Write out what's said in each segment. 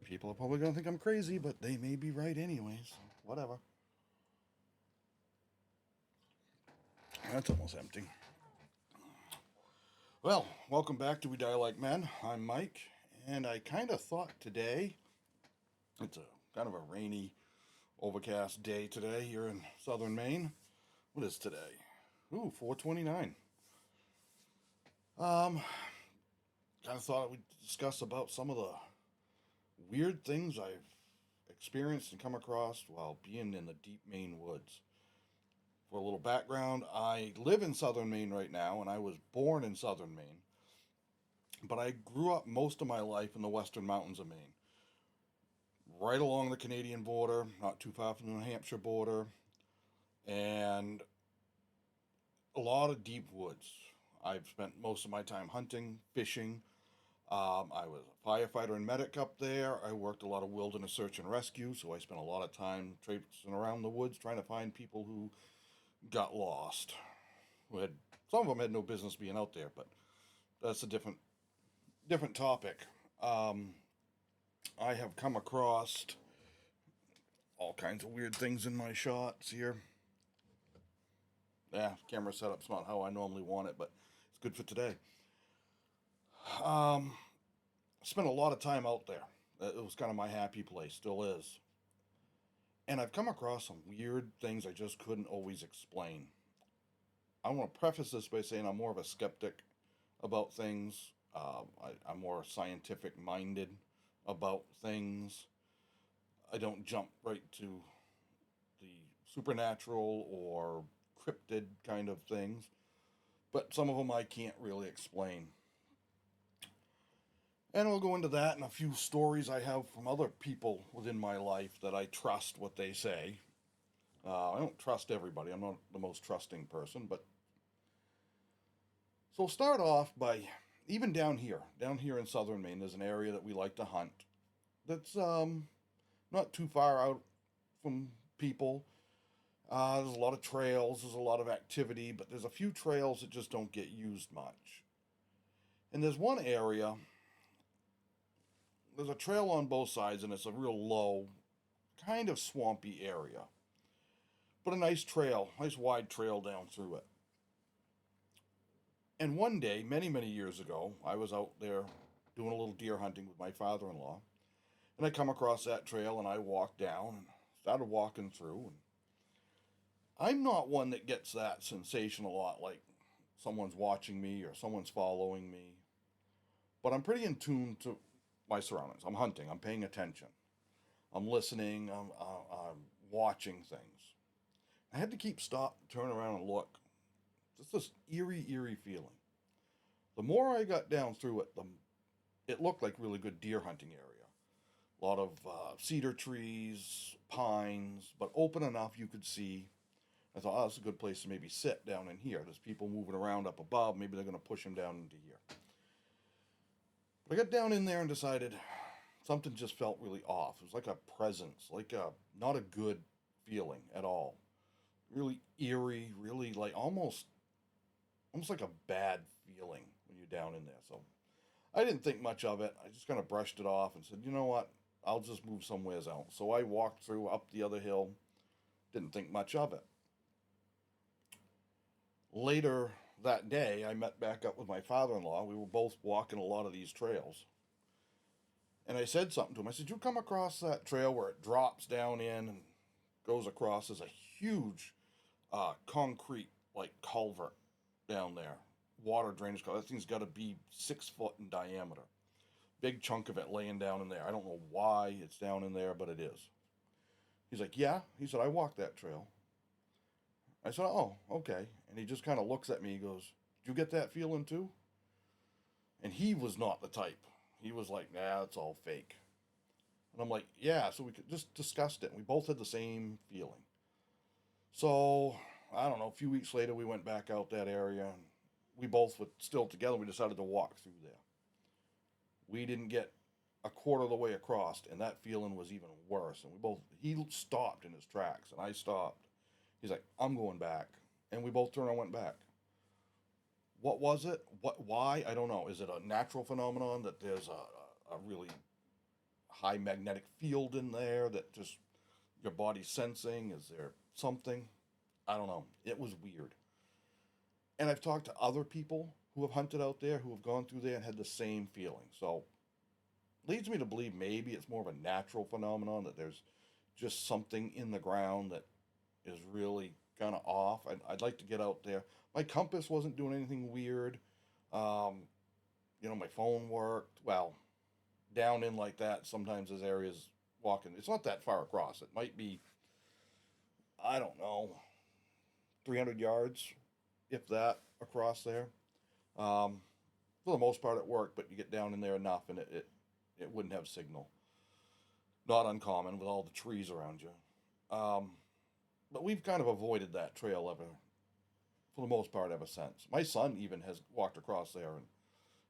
People are probably going to think I'm crazy, but they may be right anyway, so whatever. That's almost empty. Well, welcome back to We Die Like Men. I'm Mike, and I kind of thought today, it's a kind of a rainy, overcast day today here in southern Maine. What is today? Ooh, 429. Um, kind of thought we'd discuss about some of the weird things I've experienced and come across while being in the deep Maine woods. For a little background, I live in southern Maine right now, and I was born in southern Maine, but I grew up most of my life in the western mountains of Maine, right along the Canadian border, not too far from the New Hampshire border, and a lot of deep woods. I've spent most of my time hunting, fishing. I was a firefighter and medic up there. I worked a lot of wilderness search and rescue, so I spent a lot of time traipsing around the woods trying to find people who got lost. Who had some of them had no business being out there, but that's a different topic. Um, I have come across all kinds of weird things in my shots here. Yeah, camera setup's not how I normally want it, but it's good for today. Um, I spent a lot of time out there. It was kind of my happy place, still is. And I've come across some weird things I just couldn't always explain. I want to preface this by saying I'm more of a skeptic about things. I'm more scientific minded about things. I don't jump right to the supernatural or cryptid kind of things, but some of them I can't really explain. And we'll go into that and a few stories I have from other people within my life that I trust what they say. I don't trust everybody. I'm not the most trusting person, but so we'll start off by even down here in southern Maine, there's an area that we like to hunt. That's not too far out from people. There's a lot of trails, there's a lot of activity, but there's a few trails that just don't get used much. And there's one area, there's a trail on both sides, and it's a real low, kind of swampy area. But a nice trail, nice wide trail down through it. And one day, many years ago, I was out there doing a little deer hunting with my father in law. And I come across that trail and I walked down and started walking through. And I'm not one that gets that sensation a lot, like someone's watching me or someone's following me. But I'm pretty in tune to my surroundings. I'm hunting, I'm paying attention, I'm listening, I'm watching things. I had to keep stop, turn around and look. Just this eerie feeling. The more I got down through it, it looked like really good deer hunting area. A lot of cedar trees, pines, but open enough you could see. I thought, oh, that's a good place to maybe sit down in here. There's people moving around up above. Maybe they're going to push him down into here. But I got down in there and decided something just felt really off. It was like a presence, like a not a good feeling at all. Really eerie, really like almost like a bad feeling when you're down in there. So I didn't think much of it. I just kind of brushed it off and said, you know what? I'll just move somewheres else. So I walked through up the other hill. Didn't think much of it. Later that day, I met back up with my father in law. We were both walking a lot of these trails. And I said something to him. I said, you come across that trail where it drops down in and goes across as a huge concrete like culvert down there. Water drainage culvert. That thing's got to be 6 foot in diameter. Big chunk of it laying down in there. I don't know why it's down in there, but it is. He's like, yeah. He said, I walked that trail. I said, oh, okay. And he just kind of looks at me. He goes, did you get that feeling too? And he was not the type. He was like, nah, it's all fake. And I'm like, yeah. So we just discussed it. And we both had the same feeling. So I don't know. A few weeks later, we went back out that area, and we both were still together. We decided to walk through there. We didn't get a quarter of the way across, and that feeling was even worse. And he stopped in his tracks, and I stopped. He's like, I'm going back. And we both turned and went back. What was it? Why? I don't know. Is it a natural phenomenon that there's a really high magnetic field in there that just your body's sensing? Is there something? I don't know. It was weird. And I've talked to other people who have hunted out there, who have gone through there and had the same feeling. So leads me to believe maybe it's more of a natural phenomenon, that there's just something in the ground that is really kind of off. I'd like to get out there. My compass wasn't doing anything weird. Um, my phone worked. Well, down in like that, sometimes there's areas walking. It's not that far across. It might be, I don't know, 300 yards, if that, across there. Um, for the most part, it worked, but you get down in there enough, and it wouldn't have signal. Not uncommon with all the trees around you. Um, but we've kind of avoided that trail ever, for the most part, ever since. My son even has walked across there, and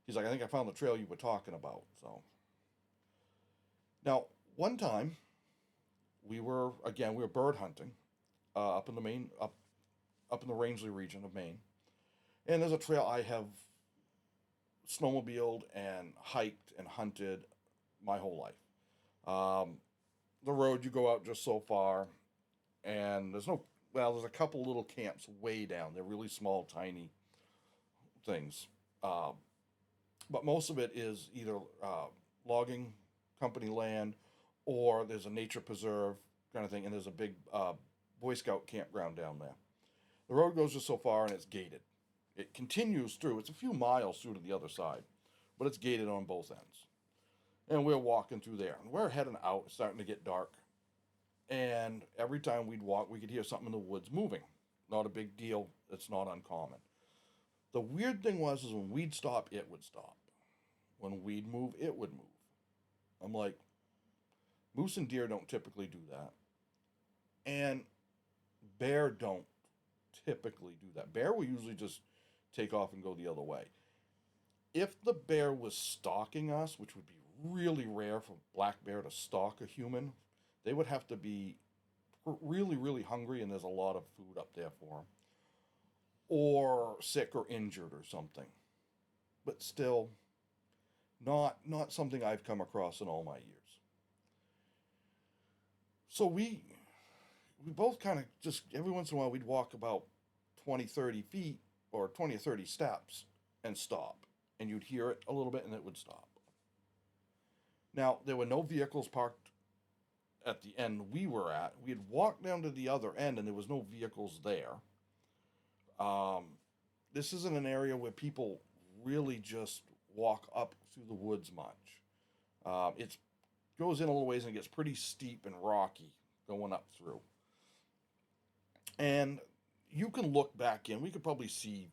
he's like, I think I found the trail you were talking about. So now, one time we were bird hunting up in the Maine up in the Rangeley region of Maine, and there's a trail I have snowmobiled and hiked and hunted my whole life. The road, you go out just so far, and there's a couple little camps way down. They're really small, tiny things. Um, but most of it is either logging company land, or there's a nature preserve kind of thing, and there's a big Boy Scout campground down there. The road goes just so far, and it's gated. It continues through. It's a few miles through to the other side, but it's gated on both ends. And we're walking through there, and we're heading out. It's starting to get dark, and every time we'd walk, we could hear something in the woods moving. Not a big deal. It's not uncommon. The weird thing is when we'd stop, it would stop. When we'd move, it would move. I'm like, moose and deer don't typically do that, and bear don't typically do that. Bear will usually just take off and go the other way. If the bear was stalking us, which would be really rare for a black bear to stalk a human, they would have to be really, really hungry, and there's a lot of food up there for them, or sick or injured or something. But still, not something I've come across in all my years. So we both kind of just every once in a while we'd walk about 20, 30 feet or 20 or 30 steps and stop. And you'd hear it a little bit and it would stop. Now, there were no vehicles parked at the end we were at. We had walked down to the other end and there was no vehicles there. Um, this isn't an area where people really just walk up through the woods much. It goes in a little ways and it gets pretty steep and rocky going up through. And you can look back in. We could probably see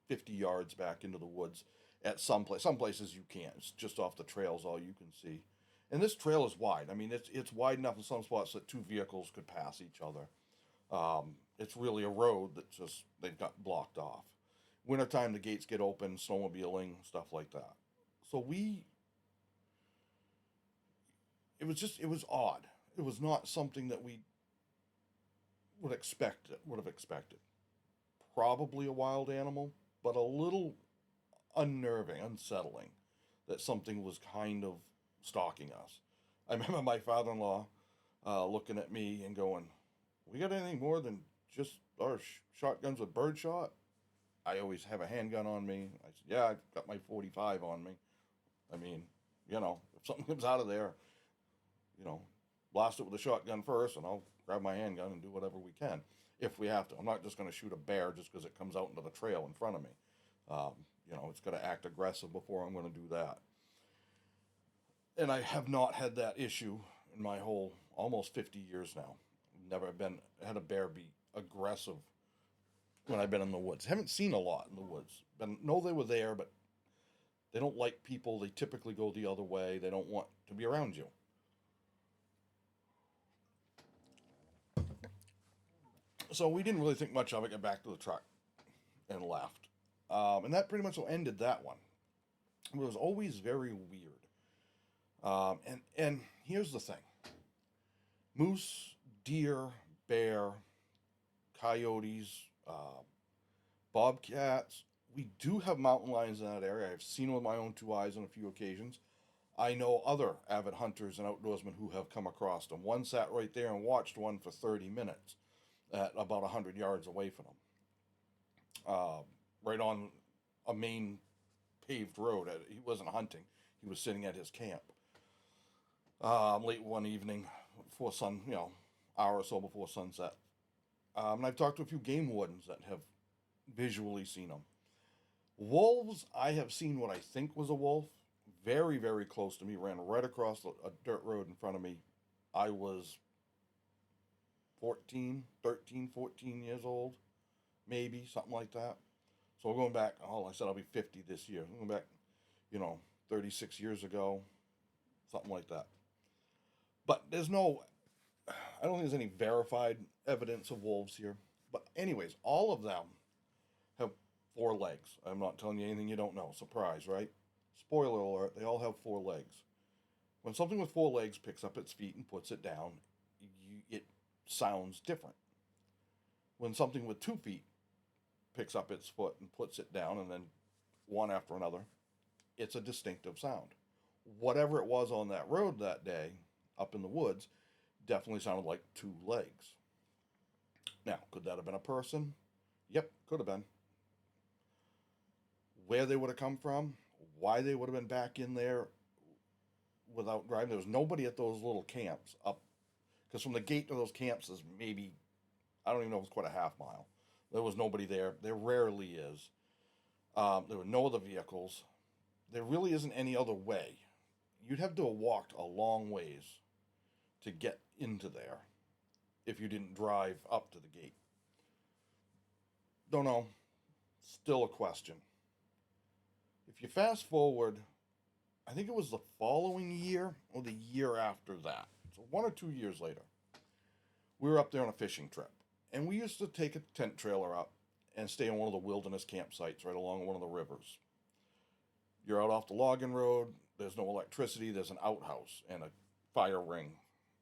50 yards back into the woods at some place. Some places you can't. It's just off the trails all you can see. And this trail is wide. I mean, it's wide enough in some spots that two vehicles could pass each other. It's really a road that just they've got blocked off. Wintertime, the gates get open, snowmobiling, stuff like that. So it was odd. It was not something that we would have expected. Probably a wild animal, but a little unnerving, unsettling that something was kind of stalking us. I remember my father-in-law looking at me and going, "We got anything more than just our shotguns with birdshot?" I always have a handgun on me. I said, "Yeah, I've got my 45 on me. I mean, if something comes out of there, you know, blast it with a shotgun first, and I'll grab my handgun and do whatever we can if we have to. I'm not just going to shoot a bear just because it comes out into the trail in front of me. Um, it's got to act aggressive before I'm going to do that." And I have not had that issue in my whole almost 50 years now. Never had a bear be aggressive when I've been in the woods. Haven't seen a lot in the woods. Know they were there, but they don't like people. They typically go the other way. They don't want to be around you. So we didn't really think much of it. Got back to the truck and left. And that pretty much ended that one. It was always very weird. And here's the thing: moose, deer, bear, coyotes, bobcats, We do have mountain lions in that area. I've seen with my own two eyes on a few occasions. I know other avid hunters and outdoorsmen who have come across them. One sat right there and watched one for 30 minutes at about 100 yards away from them, uh, right on a main paved road. He wasn't hunting, he was sitting at his camp late one evening before hour or so before sunset. And I've talked to a few game wardens that have visually seen them. Wolves, I have seen what I think was a wolf very, very close to me, ran right across a dirt road in front of me. I was 14 years old, maybe, something like that. So we're going back, I said I'll be 50 this year. I'm going back, you know, 36 years ago, something like that. But I don't think there's any verified evidence of wolves here. But, anyways, all of them have four legs. I'm not telling you anything you don't know. Surprise, right? Spoiler alert, they all have four legs. When something with four legs picks up its feet and puts it down, it sounds different. When something with 2 feet picks up its foot and puts it down, and then one after another, it's a distinctive sound. Whatever it was on that road that day, up in the woods, definitely sounded like 2 legs. Now, could that have been a person? Yep, could have been. Where they would have come from, why they would have been back in there without driving. There was nobody at those little camps up, because from the gate to those camps is maybe, I don't even know if it's quite a half mile. There was nobody there. There rarely is. There were no other vehicles. There really isn't any other way. You'd have to have walked a long ways to get into there if you didn't drive up to the gate. Don't know. Still a question. If you fast forward, I think it was the following year or the year after that, so 1 or 2 years later, we were up there on a fishing trip. And we used to take a tent trailer up and stay on one of the wilderness campsites right along one of the rivers. You're out off the logging road, there's no electricity, there's an outhouse and a fire ring,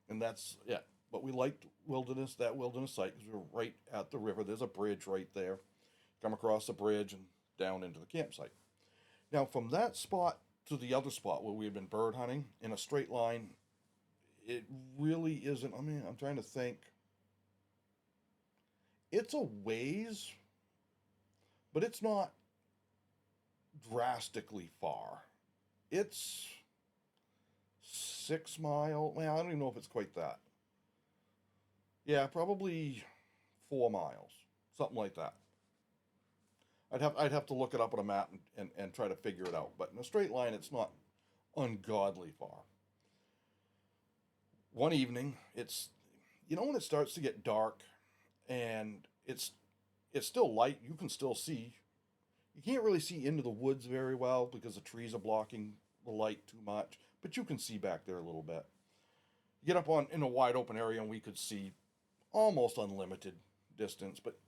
and that's it. But we liked that wilderness site, because we were right at the river. There's a bridge right there. Come across the bridge and down into the campsite. Now, from that spot to the other spot where we had been bird hunting in a straight line, it really isn't. I mean, I'm trying to think. It's a ways, but it's not drastically far. It's 6 mile. Well, I don't even know if it's quite that. Yeah, probably 4 miles, something like that. I'd have to look it up on a map and try to figure it out. But in a straight line, it's not ungodly far. One evening, when it starts to get dark and it's still light, you can still see. You can't really see into the woods very well because the trees are blocking the light too much, but you can see back there a little bit. You get up in a wide open area and we could see almost unlimited distance, but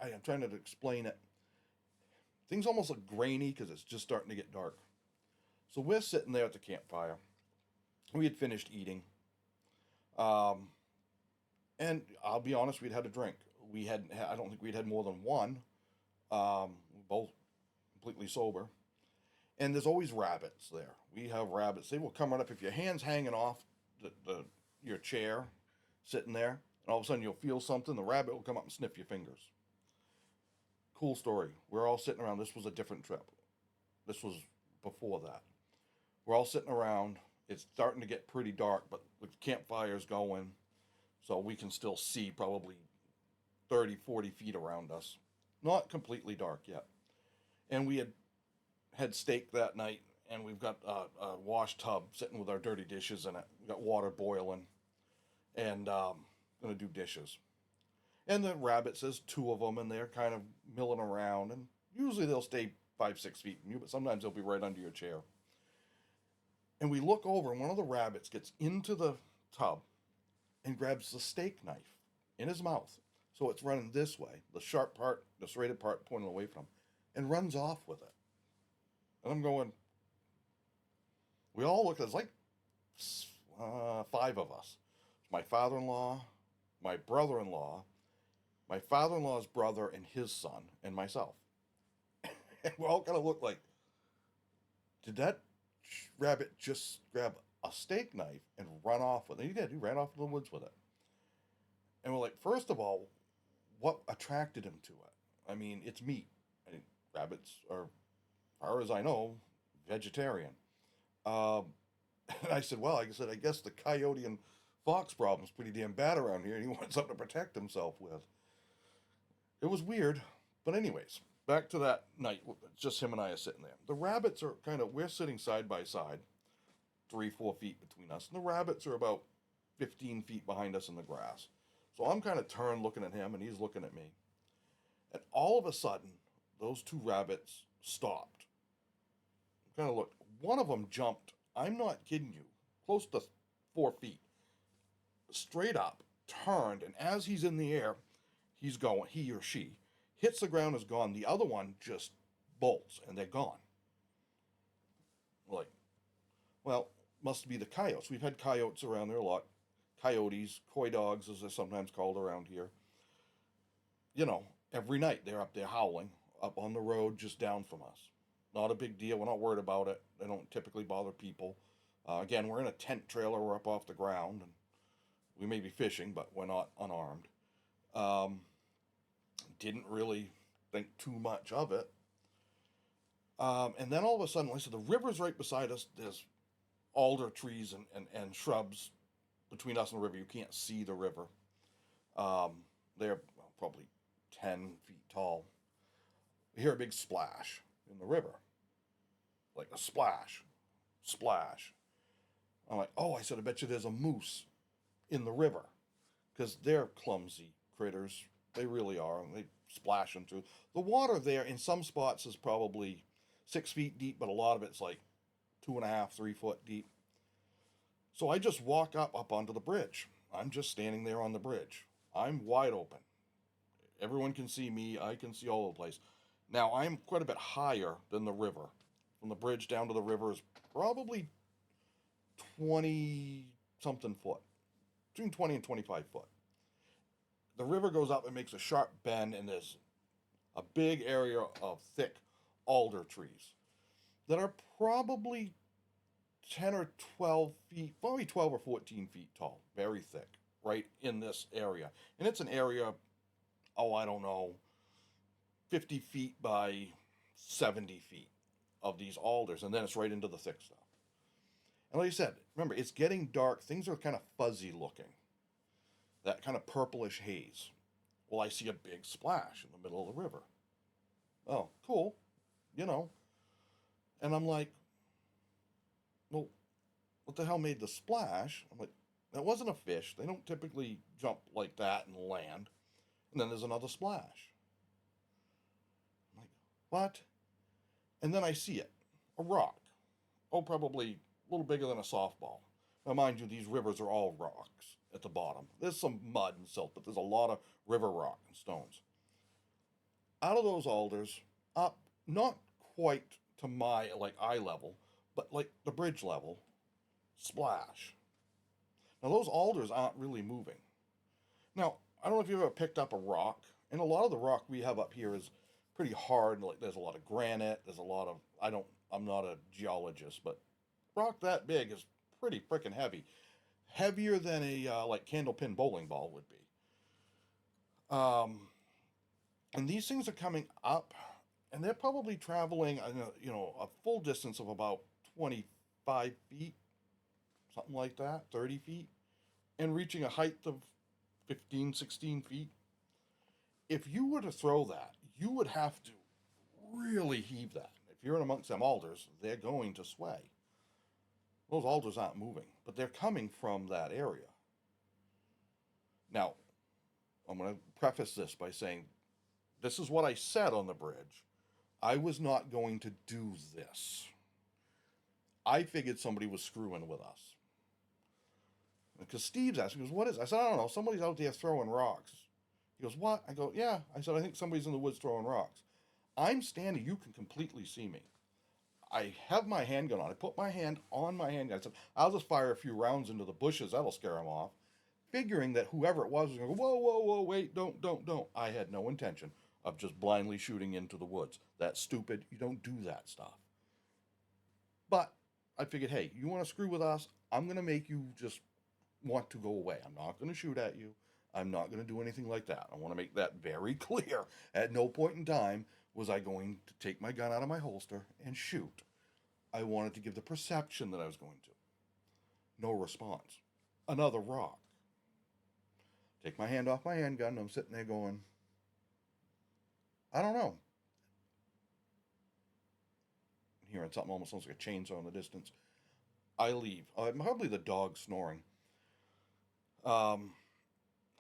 I'm trying to explain it. Things almost look grainy because it's just starting to get dark. So we're sitting there at the campfire. We had finished eating. And I'll be honest, we'd had a drink. I don't think we'd had more than one. Both completely sober. And there's always rabbits there. We have rabbits. They will come right up. If your hand's hanging off your chair, sitting there, and all of a sudden you'll feel something, the rabbit will come up and sniff your fingers. Cool story. We're all sitting around. This was a different trip. This was before that. We're all sitting around. It's starting to get pretty dark, but the campfire's going, so we can still see probably 30, 40 feet around us. Not completely dark yet. And we had steak that night, and we've got a wash tub sitting with our dirty dishes in it. We've got water boiling, and going to do dishes. And the rabbits, there's 2 of them, and they're kind of milling around. And usually they'll stay 5, 6 feet from you, but sometimes they'll be right under your chair. And we look over, and one of the rabbits gets into the tub and grabs the steak knife in his mouth. So it's running this way, the sharp part, the serrated part pointing away from him, and runs off with it. And I'm going, we all look, there's like 5 of us. My father-in-law, my brother-in-law, my father-in-law's brother and his son, and myself. And we all kind of looked like, did that rabbit just grab a steak knife and run off with it? He did. He ran off in the woods with it. And we're like, first of all, what attracted him to it? I mean, it's meat. I mean, rabbits are, as far as I know, vegetarian. Um, and I said, well, I guess the coyote and fox problem's pretty damn bad around here, and he wants something to protect himself with. It was weird. But anyways, back to that night. It's just him and I are sitting there. The rabbits are we're sitting side by side, 3, 4 feet between us. And the rabbits are about 15 feet behind us in the grass. So I'm kind of turned looking at him, and he's looking at me. And all of a sudden, those two rabbits stopped. Kind of looked. One of them jumped. I'm not kidding you. Close to 4 feet. Straight up, turned, and as he's in the air, he or she hits the ground, is gone. The other one just bolts, and they're gone. Like, well, must be the coyotes. We've had coyotes around there a lot. Coyotes, coy dogs, as they're sometimes called around here. You know, every night they're up there howling up on the road just down from us. Not a big deal. We're not worried about it. They don't typically bother people. Again, we're in a tent trailer. We're up off the ground, and we may be fishing, but we're not unarmed. Didn't really think too much of it. And then all of a sudden, like I said, the river's right beside us. There's alder trees and shrubs between us and the river. You can't see the river. They're probably 10 feet tall. We hear a big splash in the river. Like a splash. Splash. I'm like, oh, I said, I bet you there's a moose in the river. Because they're clumsy critters. They really are. And they splash them through. The water there in some spots is probably 6 feet deep, but a lot of it's like 2.5, 3 foot deep. So I just walk up onto the bridge. I'm just standing there on the bridge. I'm wide open. Everyone can see me. I can see all over the place. Now, I'm quite a bit higher than the river. From the bridge down to the river is probably 20 something foot. Between 20 and 25 foot. The river goes up and makes a sharp bend, and there's a big area of thick alder trees that are probably 10 or 12 feet, probably 12 or 14 feet tall, very thick, right in this area. And it's an area, oh, I don't know, 50 feet by 70 feet of these alders, and then it's right into the thick stuff. And like I said, remember, it's getting dark. Things are kind of fuzzy looking. That kind of purplish haze. Well, I see a big splash in the middle of the river. Oh, cool. You know. And I'm like, well, what the hell made the splash? I'm like, that wasn't a fish. They don't typically jump like that and land. And then there's another splash. I'm like, what? And then I see it. A rock. Oh, probably a little bigger than a softball. Now, mind you, these rivers are all rocks at the bottom. There's some mud and silt, but there's a lot of river rock and stones. Out of those alders, up, not quite to my, like, eye level, but like the bridge level, splash. Now, those alders aren't really moving. Now, I don't know if you've ever picked up a rock, and a lot of the rock we have up here is pretty hard. Like, there's a lot of granite, there's a lot of, I'm not a geologist, but rock that big is pretty freaking heavy. Heavier than a like candlepin bowling ball would be. And these things are coming up, and they're probably traveling, a full distance of about 25 feet, something like that, 30 feet, and reaching a height of 15, 16 feet. If you were to throw that, you would have to really heave that. If you're in amongst them alders, they're going to sway. Those alders aren't moving, but they're coming from that area. Now, I'm going to preface this by saying, this is what I said on the bridge. I was not going to do this. I figured somebody was screwing with us. Because Steve's asking, he goes, what is it? I said, I don't know, somebody's out there throwing rocks. He goes, what? I go, yeah. I said, I think somebody's in the woods throwing rocks. I'm standing, you can completely see me. I have my handgun on. I put my hand on my handgun. I said, I'll just fire a few rounds into the bushes. That'll scare them off. Figuring that whoever it was going to go, whoa, whoa, whoa, wait, don't. I had no intention of just blindly shooting into the woods. That's stupid. You don't do that stuff. But I figured, hey, you want to screw with us? I'm going to make you just want to go away. I'm not going to shoot at you. I'm not going to do anything like that. I want to make that very clear. At no point in time was I going to take my gun out of my holster and shoot. I wanted to give the perception that I was going to. No response. Another rock. Take my hand off my handgun. I'm sitting there going, I don't know. Hearing something almost sounds like a chainsaw in the distance. I leave. Probably the dog snoring. I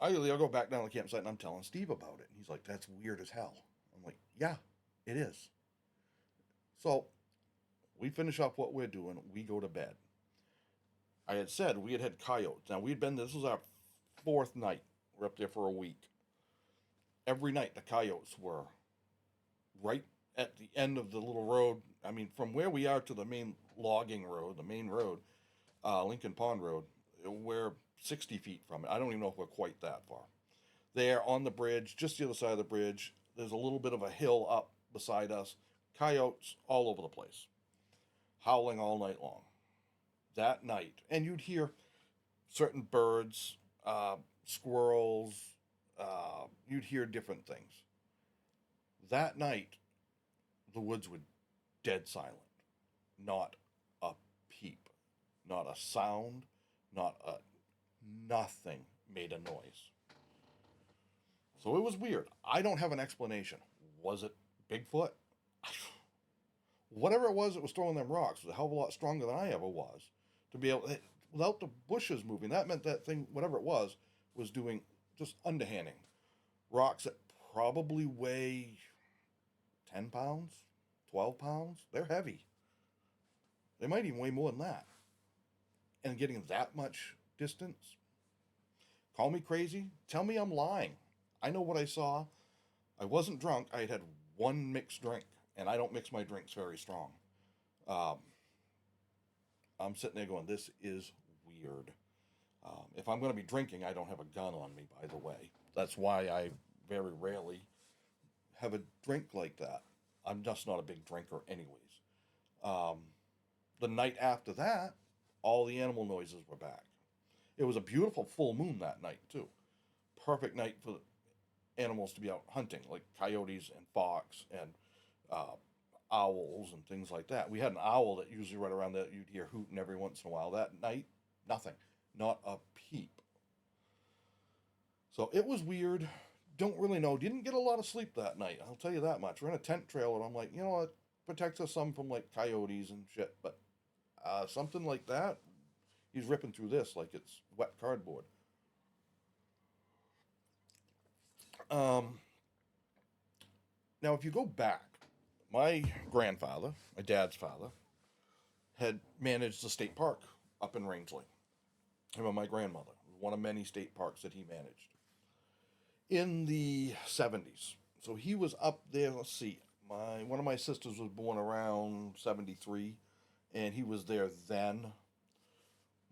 leave. I'll go back down to the campsite and I'm telling Steve about it. And he's like, that's weird as hell. I'm like, yeah, it is. So we finish up what we're doing. We go to bed. I had said we had coyotes. Now this was our fourth night. We're up there for a week. Every night the coyotes were right at the end of the little road. I mean, from where we are to the main logging road, the main road, Lincoln Pond Road, we're 60 feet from it. I don't even know if we're quite that far. There on the bridge, just the other side of the bridge, there's a little bit of a hill up beside us. Coyotes all over the place, howling all night long. That night, and you'd hear certain birds, squirrels, you'd hear different things. That night, the woods were dead silent. Not a peep, not a sound, nothing made a noise. So it was weird. I don't have an explanation. Was it Bigfoot? Whatever it was throwing them rocks was a hell of a lot stronger than I ever was. To be able, without the bushes moving, that meant that thing, whatever it was doing just underhanding. Rocks that probably weigh 10 pounds, 12 pounds. They're heavy. They might even weigh more than that. And getting that much distance. Call me crazy. Tell me I'm lying. I know what I saw. I wasn't drunk. I had had one mixed drink. And I don't mix my drinks very strong. I'm sitting there going, this is weird. If I'm going to be drinking, I don't have a gun on me, by the way. That's why I very rarely have a drink like that. I'm just not a big drinker anyways. The night after that, all the animal noises were back. It was a beautiful full moon that night, too. Perfect night for animals to be out hunting, like coyotes and fox and owls and things like that. We had an owl that usually right around that you'd hear hooting every once in a while. That night, nothing. Not a peep. So it was weird. Don't really know. Didn't get a lot of sleep that night. I'll tell you that much. We're in a tent trailer, and I'm like, it protects us some from like coyotes and shit, but something like that, he's ripping through this like it's wet cardboard. Now, if you go back, my grandfather, my dad's father, had managed the state park up in Rangeley. Him and my grandmother, one of many state parks that he managed in the 70s. So he was up there. Let's see, one of my sisters was born around 73, and he was there then.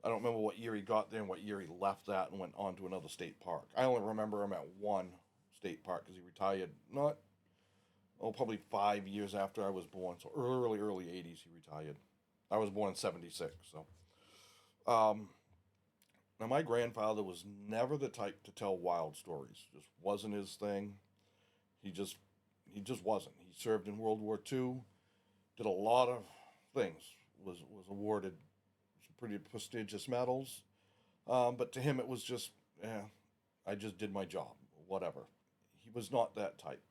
I don't remember what year he got there and what year he left that and went on to another state park. I only remember him at one state park because he retired probably 5 years after I was born. So early 80s he retired. I was born in 76. So, now my grandfather was never the type to tell wild stories. Just wasn't his thing. He just wasn't. He served in World War II, did a lot of things, was awarded some pretty prestigious medals. But to him it was just, I just did my job, whatever. He was not that type.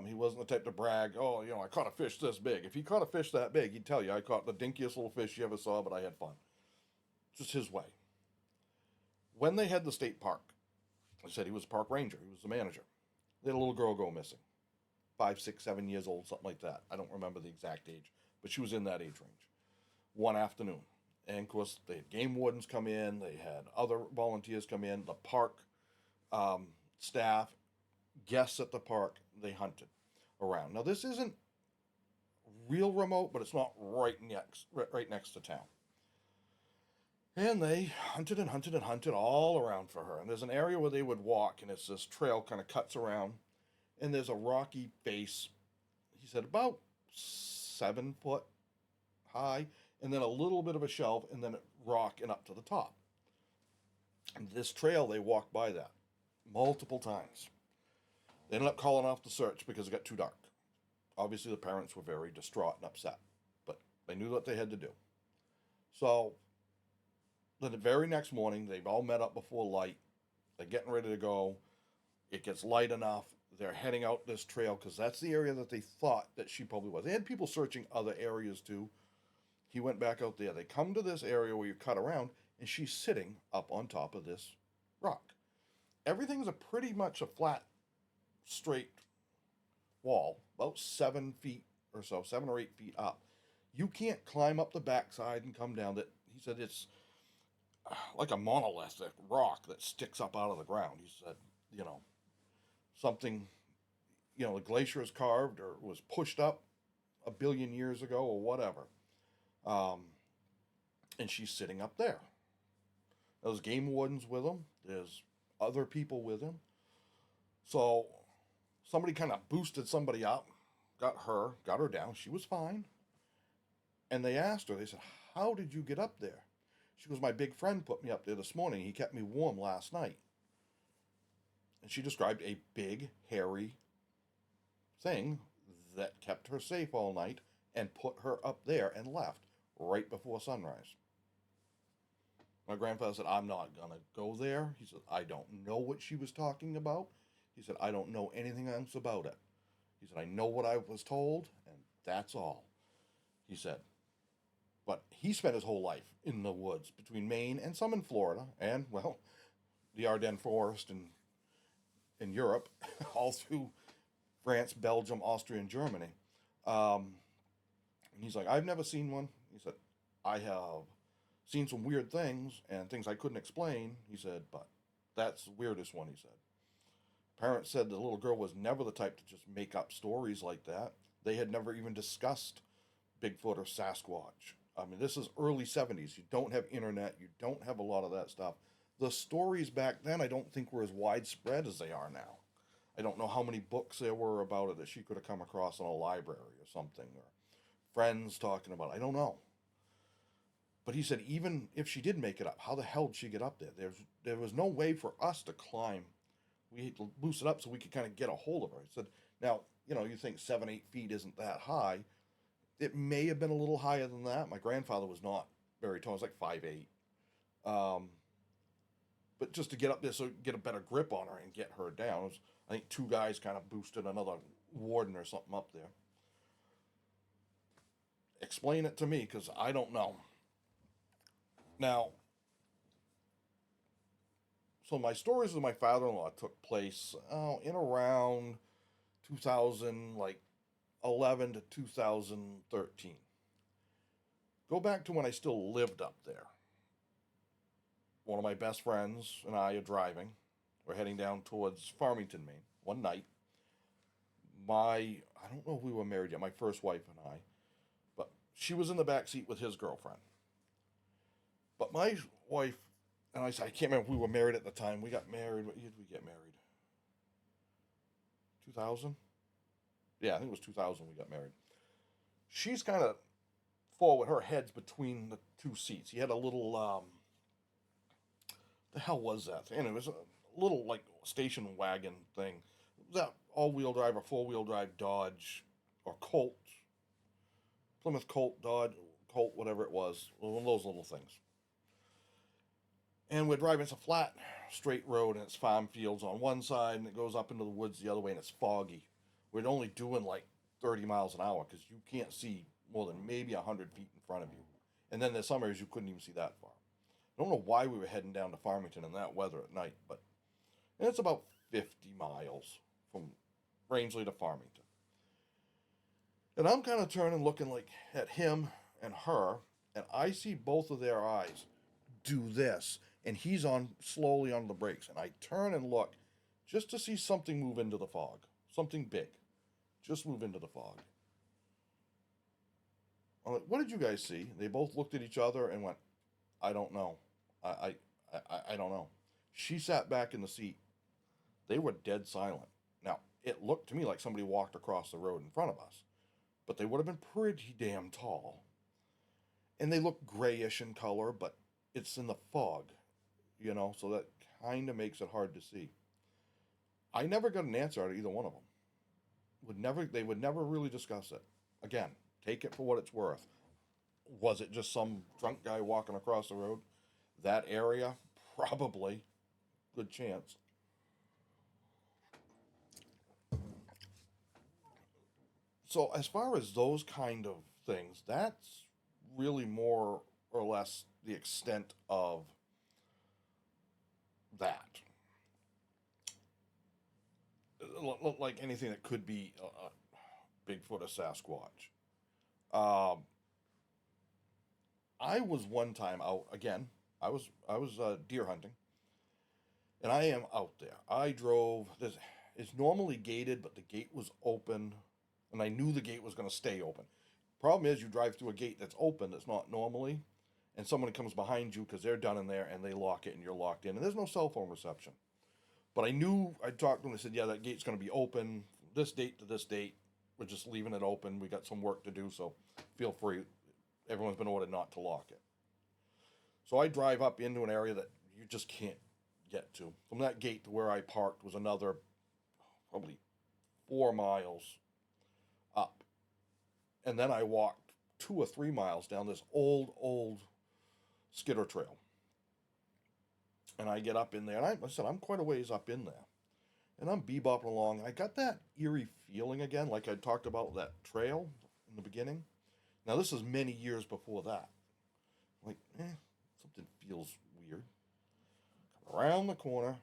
He wasn't the type to brag, I caught a fish this big. If he caught a fish that big, he'd tell you, I caught the dinkiest little fish you ever saw, but I had fun. Just his way. When they had the state park, I said he was a park ranger. He was the manager. They had a little girl go missing. 5, 6, 7 years old, something like that. I don't remember the exact age, but she was in that age range. One afternoon. And of course, they had game wardens come in. They had other volunteers come in. The park staff, guests at the park, they hunted around. Now, this isn't real remote, but it's not right next to town. And they hunted and hunted and hunted all around for her. And there's an area where they would walk, and it's this trail kind of cuts around. and there's a rocky face. He said about 7 foot high, and then a little bit of a shelf, and then rock and up to the top. And this trail, they walked by that multiple times. They ended up calling off the search because it got too dark. Obviously, the parents were very distraught and upset, but they knew what they had to do. So, the very next morning, they've all met up before light. They're getting ready to go. It gets light enough. They're heading out this trail because that's the area that they thought that she probably was. They had people searching other areas too. He went back out there. They come to this area where you cut around, and she's sitting up on top of this rock. Everything's a pretty much a flat, straight wall, about 7 feet or so, 7 or 8 feet up. You can't climb up the backside and come down. That he said it's like a monolithic rock that sticks up out of the ground. He said, you know, something, the glacier is carved or was pushed up a billion years ago or whatever. And she's sitting up there. There's game wardens with him. There's other people with him. So somebody kind of boosted somebody up, got her down. She was fine. And they asked her, they said, how did you get up there? She goes, my big friend put me up there this morning. He kept me warm last night. And she described a big, hairy thing that kept her safe all night and put her up there and left right before sunrise. My grandfather said, I'm not going to go there. He said, I don't know what she was talking about. He said, I don't know anything else about it. He said, I know what I was told, and that's all. He said, but he spent his whole life in the woods between Maine and some in Florida and, well, the Ardennes forest and in Europe, all through France, Belgium, Austria, and Germany. And he's like, I've never seen one. He said, I have seen some weird things and things I couldn't explain. He said, but that's the weirdest one, he said. Parents said the little girl was never the type to just make up stories like that. They had never even discussed Bigfoot or Sasquatch. I mean, this is early 70s. You don't have internet. You don't have a lot of that stuff. The stories back then, I don't think were as widespread as they are now. I don't know how many books there were about it that she could have come across in a library or something, or friends talking about it. I don't know. But he said, even if she did make it up, how the hell did she get up there? There was no way for us to climb. We had to boost it up so we could kind of get a hold of her. He said, now, you think 7, 8 feet isn't that high. It may have been a little higher than that. My grandfather was not very tall. He was like 5'8". But just to get up there so get a better grip on her and get her down. Was, I think 2 guys kind of boosted another warden or something up there. Explain it to me, because I don't know. Now, so my stories with my father-in-law took place in around 2011 to 2013. Go back to when I still lived up there. One of my best friends and I are driving. We're heading down towards Farmington, Maine, one night. I don't know if we were married yet, my first wife and I, but she was in the back seat with his girlfriend. But my wife, and I can't remember if we were married at the time. We got married, what year did we get married? 2000? Yeah, I think it was 2000 we got married. She's kind of forward, her head's between the 2 seats. He had a little, the hell was that? And it was a little, like, station wagon thing. That all-wheel drive or four-wheel drive Dodge or Colt, Plymouth Colt, Dodge, Colt, whatever it was. One of those little things. And we're driving, it's a flat, straight road, and it's farm fields on one side, and it goes up into the woods the other way, and it's foggy. We're only doing like 30 miles an hour, because you can't see more than maybe 100 feet in front of you. And then there's some areas you couldn't even see that far. I don't know why we were heading down to Farmington in that weather at night, but and it's about 50 miles from Rangeley to Farmington. And I'm kind of turning, looking like at him and her, and I see both of their eyes do this, and he's slowly on the brakes, and I turn and look just to see something move into the fog, something big, just move into the fog. I'm like, what did you guys see? They both looked at each other and went, I don't know. I don't know. She sat back in the seat. They were dead silent. Now, it looked to me like somebody walked across the road in front of us, but they would have been pretty damn tall. And they look grayish in color, but it's in the fog, so that kind of makes it hard to see. I never got an answer out of either one of them. They would never really discuss it. Again, take it for what it's worth. Was it just some drunk guy walking across the road? That area, probably, good chance. So as far as those kind of things, that's really more or less the extent of that. Like anything that could be Bigfoot or Sasquatch. Um, I was one time out again. I was deer hunting, and I am out there. I drove. This it's normally gated, but the gate was open, and I knew the gate was going to stay open. Problem is, you drive through a gate that's open that's not normally, and someone comes behind you because they're done in there, and they lock it, and you're locked in, and there's no cell phone reception. But I knew I talked to them. I said, "Yeah, that gate's going to be open from this date to this date. We're just leaving it open. We got some work to do, so feel free. Everyone's been ordered not to lock it." So I drive up into an area that you just can't get to. From that gate to where I parked was another probably 4 miles up. And then I walked 2 or 3 miles down this old skidder trail. And I get up in there, and I said, I'm quite a ways up in there. And I'm bebopping along, and I got that eerie feeling again, like I talked about that trail in the beginning. Now, this is many years before that. Like, something feels weird. Come around the corner,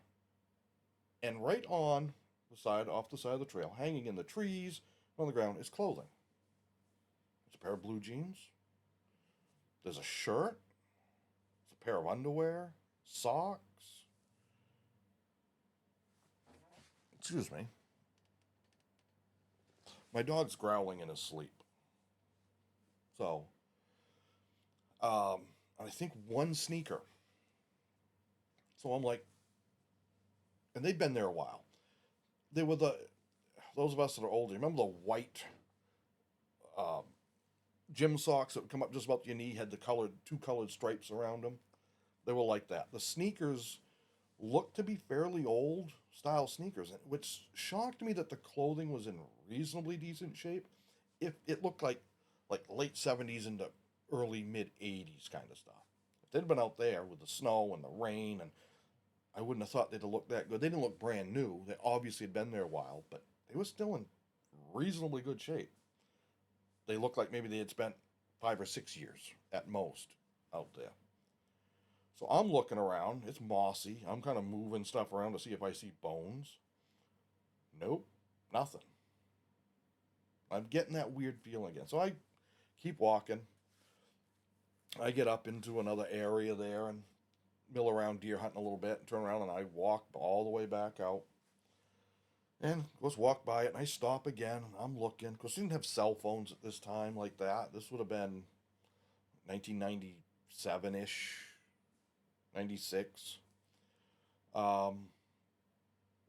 and right on off the side of the trail, hanging in the trees on the ground, is clothing. There's a pair of blue jeans. There's a shirt. There's a pair of underwear, socks. Excuse me. My dog's growling in his sleep. So, I think one sneaker. So I'm like, and they've been there a while. They were those of us that are older. Remember the white um, gym socks that would come up just about your knee, had the two colored stripes around them. They were like that. The sneakers looked to be fairly old style sneakers, which shocked me that the clothing was in reasonably decent shape. If it looked like late '70s into early mid '80s kind of stuff. If they'd been out there with the snow and the rain, and I wouldn't have thought they'd have looked that good. They didn't look brand new. They obviously had been there a while, but they were still in reasonably good shape. They looked like maybe they had spent 5 or 6 years at most out there. So I'm looking around. It's mossy. I'm kind of moving stuff around to see if I see bones. Nope, nothing. I'm getting that weird feeling again. So I keep walking. I get up into another area there and mill around deer hunting a little bit and turn around, and I walk all the way back out. And let's walk by it, and I stop again, and I'm looking. Because we didn't have cell phones at this time like that. This would have been 1997 ish, 96. Um,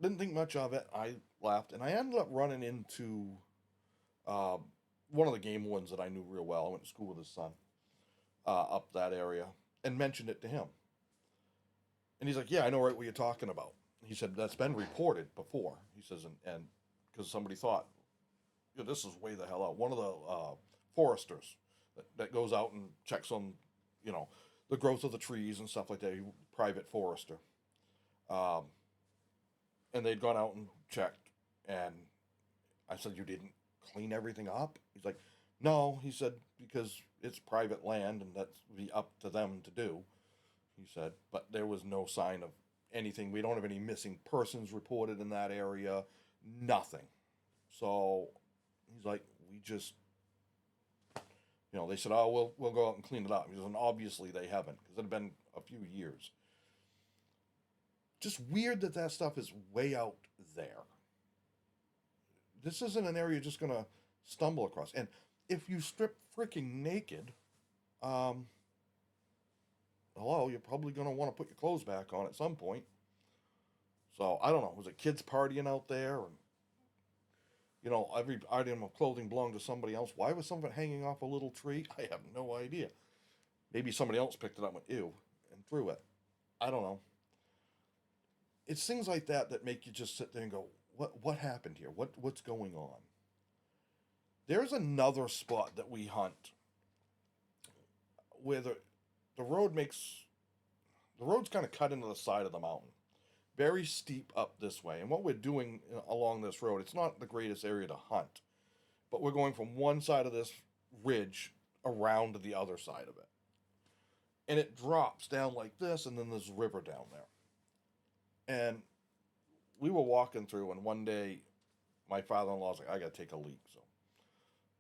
didn't think much of it. I left, and I ended up running into um, one of the game wardens that I knew real well. I went to school with his son up that area, and mentioned it to him. And he's like, "Yeah, I know right what you're talking about." He said, "That's been reported before." He says, and because somebody thought, this is way the hell out. One of the foresters that goes out and checks on, you know, the growth of the trees and stuff like that, private forester. Um, and they'd gone out and checked, and I said, "You didn't clean everything up?" He's like, "No," he said, "because it's private land and that's be up to them to do." He said, "But there was no sign of anything. We don't have any missing persons reported in that area. Nothing." So he's like, "We just, they said, oh, we'll go out and clean it up." He says, and obviously they haven't, because it had been a few years. Just weird that stuff is way out there. This isn't an area you're just gonna stumble across. And if you strip freaking naked, um, hello, you're probably gonna want to put your clothes back on at some point. So I don't know. Was it kids partying out there? And Every item of clothing belonged to somebody else. Why was some of it hanging off a little tree? I have no idea. Maybe somebody else picked it up and went, ew, and threw it. I don't know. It's things like that that make you just sit there and go, what happened here? What's going on? There's another spot that we hunt where the road makes the road's kind of cut into the side of the mountain. Very steep up this way. And what we're doing along this road, it's not the greatest area to hunt, but we're going from one side of this ridge around to the other side of it. And it drops down like this, and then there's a river down there. And we were walking through, and one day my father-in-law was like, I got to take a leak. So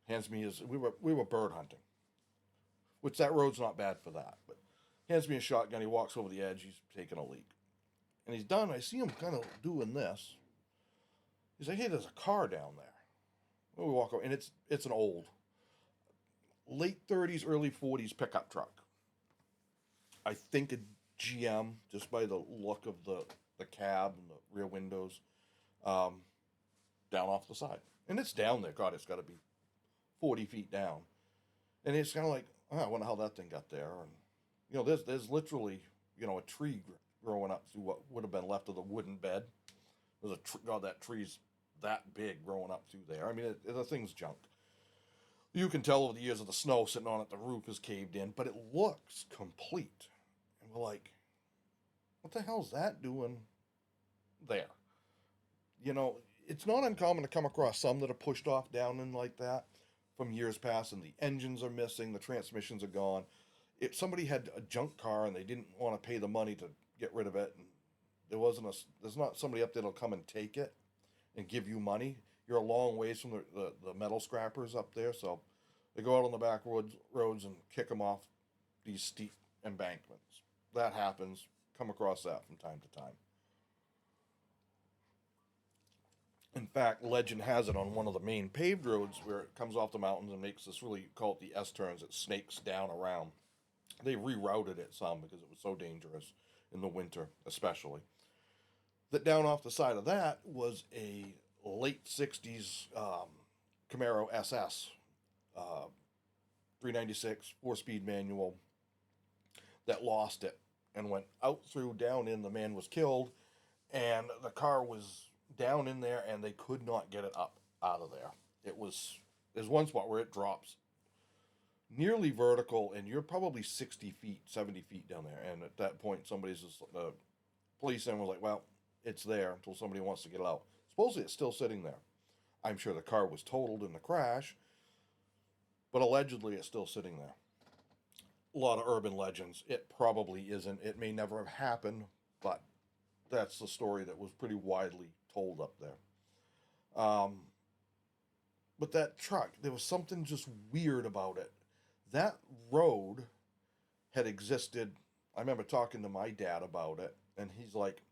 hands me his, we were bird hunting, which that road's not bad for that, but hands me a shotgun. He walks over the edge. He's taking a leak. And he's done. I see him kind of doing this. He's like, hey, there's a car down there. Well, we walk over, and it's an old, late 30s, early 40s pickup truck. I think a GM, just by the look of the cab and the rear windows, down off the side. And it's down there. God, it's got to be 40 feet down. And it's kind of like, oh, I wonder how that thing got there. And, there's literally, a tree growing up through what would have been left of the wooden bed. There's God, that tree's that big growing up through there. I mean, the thing's junk. You can tell over the years of the snow sitting on it, the roof is caved in, but it looks complete. And we're like, what the hell's that doing there? It's not uncommon to come across some that are pushed off down in like that from years past, and the engines are missing, the transmissions are gone. If somebody had a junk car and they didn't want to pay the money to get rid of it, and there's not somebody up there that'll come and take it and give you money. You're a long ways from the metal scrappers up there, so they go out on the back roads and kick them off these steep embankments. That happens. Come across that from time to time. In fact, legend has it on one of the main paved roads where it comes off the mountains and makes this really, call it the S-turns, it snakes down around. They rerouted it some because it was so dangerous in the winter, especially. That down off the side of that was a late 60s Camaro SS, 396, 4-speed manual, that lost it and went out through, down in, the man was killed, and the car was down in there, and they could not get it up out of there. There's one spot where it drops nearly vertical, and you're probably 60 feet, 70 feet down there. And at that point, the police then was like, well, it's there until somebody wants to get it out. Supposedly it's still sitting there. I'm sure the car was totaled in the crash, but allegedly it's still sitting there. A lot of urban legends. It probably isn't. It may never have happened, but that's the story that was pretty widely told up there. But that truck, there was something just weird about it. That road had existed. I remember talking to my dad about it, and he's like,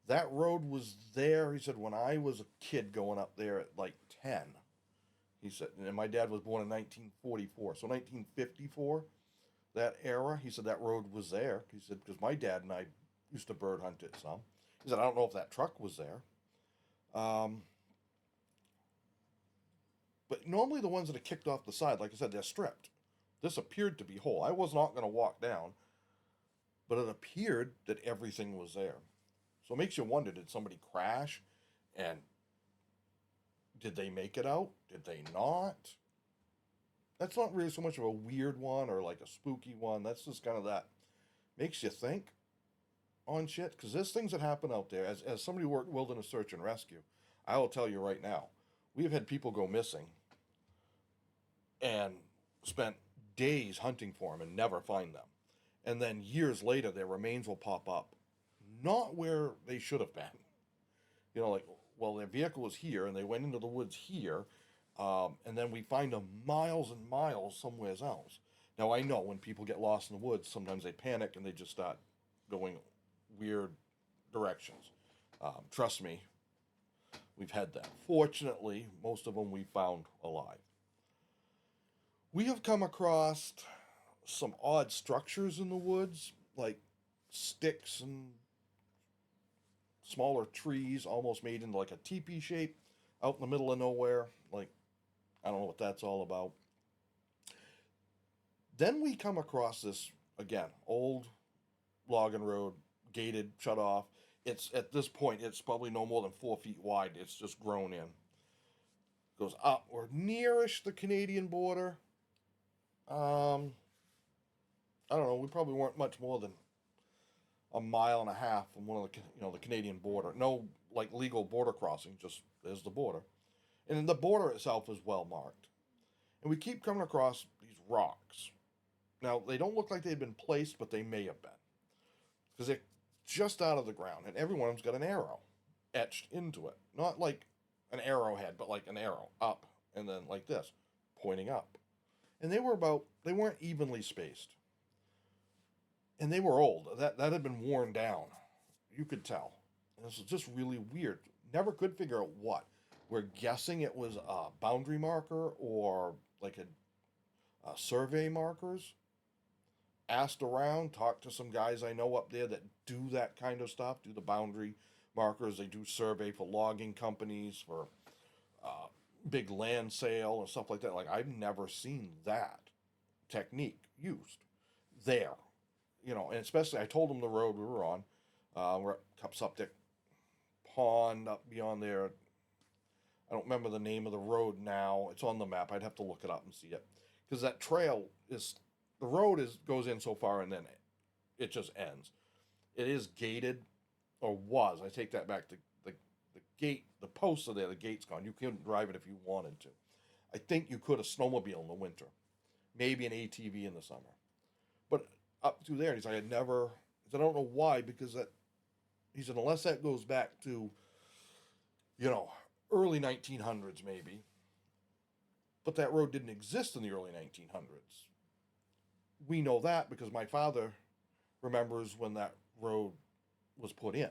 that road was there. He said, when I was a kid going up there at like 10. He said, and my dad was born in 1944. So 1954, that era, he said that road was there. He said, because my dad and I used to bird hunt it some. He said, I don't know if that truck was there. But normally the ones that are kicked off the side, like I said, they're stripped. This appeared to be whole. I was not going to walk down, but it appeared that everything was there. So it makes you wonder, did somebody crash? And did they make it out? Did they not? That's not really so much of a weird one or like a spooky one. That's just kind of that. Makes you think on shit. Because there's things that happen out there. As somebody who worked wilderness search and rescue, I will tell you right now, we've had people go missing and spent days hunting for them and never find them. And then years later, their remains will pop up, not where they should have been. Like, well, their vehicle was here and they went into the woods here, and then we find them miles and miles somewhere else. Now, I know when people get lost in the woods, sometimes they panic and they just start going weird directions. Trust me, we've had that. Fortunately, most of them we found alive. We have come across some odd structures in the woods, like sticks and smaller trees almost made into like a teepee shape. out in the middle of nowhere. Like, I don't know what that's all about. Then we come across this, again, old logging road, gated, shut off. It's at this point, it's probably no more than 4 feet wide. It's just grown in. Goes up. We're nearish the Canadian border. Um, I don't know. We probably weren't much more than a mile and a half from one of the the Canadian border. No like legal border crossing. Just there's the border, and the border itself is well marked. And we keep coming across these rocks. Now they don't look like they've been placed, but they may have been because they're just out of the ground, and every one of them's got an arrow etched into it. Not like an arrowhead, but like an arrow up and then like this, pointing up. And they weren't evenly spaced. And they were old. That had been worn down. You could tell. And this was just really weird. Never could figure out what. We're guessing it was a boundary marker or like a survey markers. Asked around, talked to some guys I know up there that do that kind of stuff, do the boundary markers. They do survey for logging companies, for uh, big land sale and stuff like that. Like, I've never seen that technique used there. And especially I told them the road we were on. We're at Cupsuptic Pond up beyond there. I don't remember the name of the road now. It's on the map. I'd have to look it up and see it. Because that trail is, the road goes in so far and then it just ends. It is gated, or was. I take that back. The gate, the posts are there. The gate's gone. You couldn't drive it if you wanted to. I think you could a snowmobile in the winter, maybe an ATV in the summer, but up through there. He's like, I don't know why, because he said unless that goes back to, early 1900s maybe, but that road didn't exist in the early 1900s. We know that because my father remembers when that road was put in.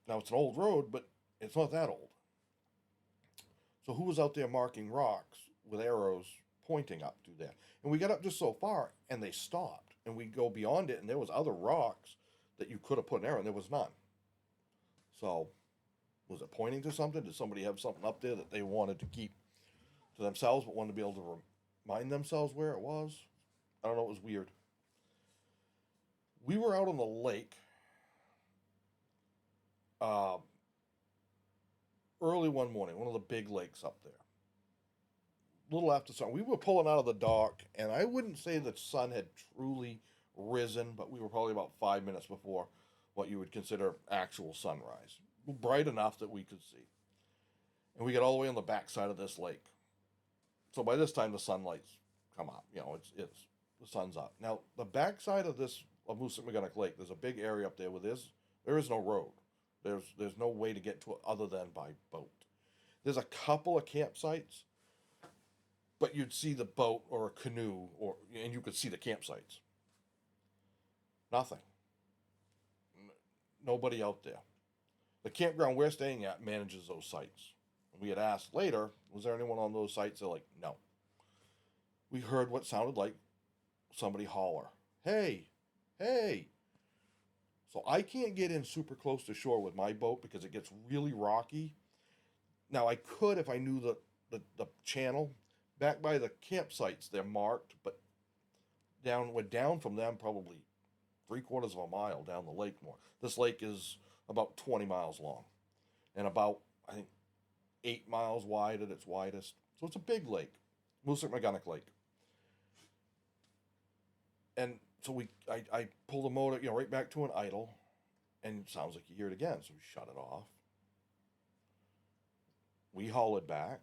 Now it's an old road, but it's not that old. So who was out there marking rocks with arrows pointing up through there? And we got up just so far, and they stopped. And we go beyond it, and there was other rocks that you could have put an arrow, and there was none. So, was it pointing to something? Did somebody have something up there that they wanted to keep to themselves, but wanted to be able to remind themselves where it was? I don't know. It was weird. We were out on the lake uh, early one morning, one of the big lakes up there. A little after sun. We were pulling out of the dock, and I wouldn't say the sun had truly risen, but we were probably about 5 minutes before what you would consider actual sunrise. Bright enough that we could see. And we got all the way on the backside of this lake. So by this time the sunlight's come up. It's the sun's up. Now the backside of Moosuc Lake, there's a big area up there where there is no road. There's no way to get to it other than by boat. There's a couple of campsites, but you'd see the boat or a canoe, and you could see the campsites. Nothing. Nobody out there. The campground we're staying at manages those sites. We had asked later, was there anyone on those sites? They're like, no. We heard what sounded like somebody holler, hey, hey. So I can't get in super close to shore with my boat because it gets really rocky. Now I could if I knew the channel. Back by the campsites, they're marked, but we're down from them probably 3/4 of a mile down the lake more. This lake is about 20 miles long and about, I think, 8 miles wide at its widest. So it's a big lake, Moosuc Lake. And so I pull the motor, right back to an idle, and it sounds like you hear it again. So we shut it off. We haul it back,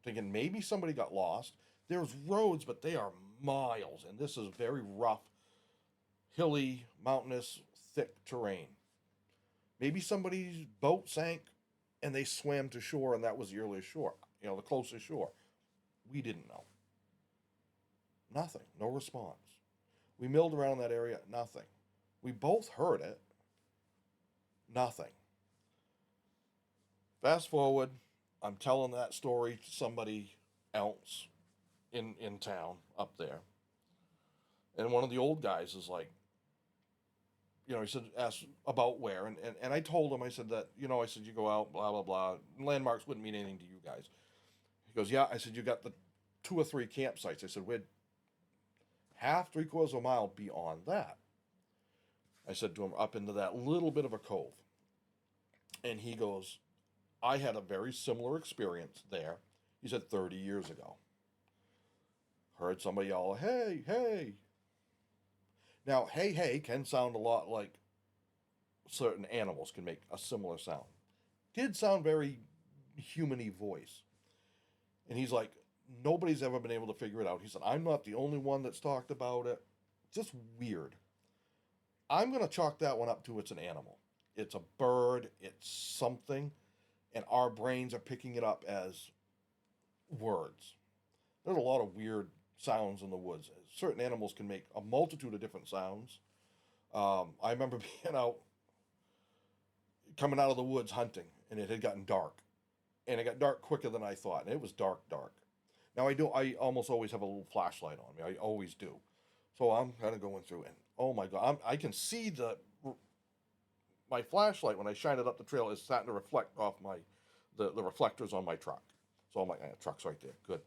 thinking maybe somebody got lost. There's roads, but they are miles, and this is very rough, hilly, mountainous, thick terrain. Maybe somebody's boat sank and they swam to shore, and that was the earliest shore, the closest shore. We didn't know. Nothing. No response. We milled around that area. Nothing. We both heard it. Nothing. Fast forward, I'm telling that story to somebody else in town up there. And one of the old guys is like, he said, asked about where, and I told him, I said that, I said, you go out, blah, blah, blah. Landmarks wouldn't mean anything to you guys. He goes, yeah. I said, you got the 2 or 3 campsites. I said, we're half, 3/4 of a mile beyond that. I said to him, up into that little bit of a cove. And he goes, I had a very similar experience there. He said 30 years ago. Heard somebody yell, hey, hey. Now, hey, hey can sound a lot like certain animals can make a similar sound. Did sound very human-y voice. And he's like, nobody's ever been able to figure it out. He said, I'm not the only one that's talked about it. Just weird. I'm going to chalk that one up to it's an animal. It's a bird, it's something, and our brains are picking it up as words. There's a lot of weird sounds in the woods. Certain animals can make a multitude of different sounds. I remember coming out of the woods hunting, and it had gotten dark. And it got dark quicker than I thought, and it was dark, dark. Now I almost always have a little flashlight on me. I always do. So I'm kind of going through, and oh my God, I can see my flashlight when I shine it up the trail is starting to reflect off the reflectors on my truck. So I'm like, truck's right there, good.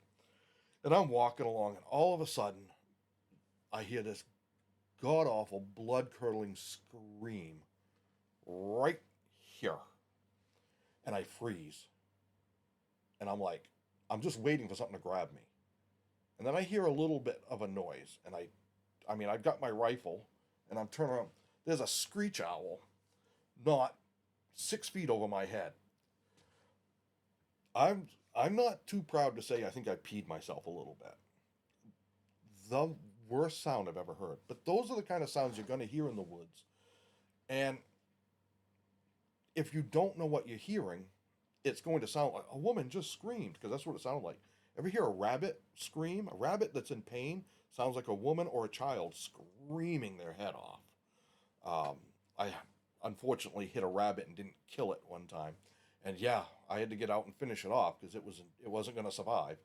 And I'm walking along, and all of a sudden, I hear this god awful, blood curdling scream right here, and I freeze. And I'm like, I'm just waiting for something to grab me. And then I hear a little bit of a noise, and I've got my rifle, and I'm turning around. There's a screech owl, not 6 feet over my head. I'm not too proud to say I think I peed myself a little bit. The worst sound I've ever heard. But those are the kind of sounds you're going to hear in the woods. And if you don't know what you're hearing, it's going to sound like a woman just screamed, because that's what it sounded like. Ever hear a rabbit scream? A rabbit that's in pain sounds like a woman or a child screaming their head off. I unfortunately hit a rabbit and didn't kill it one time. And yeah, I had to get out and finish it off because it wasn't going to survive.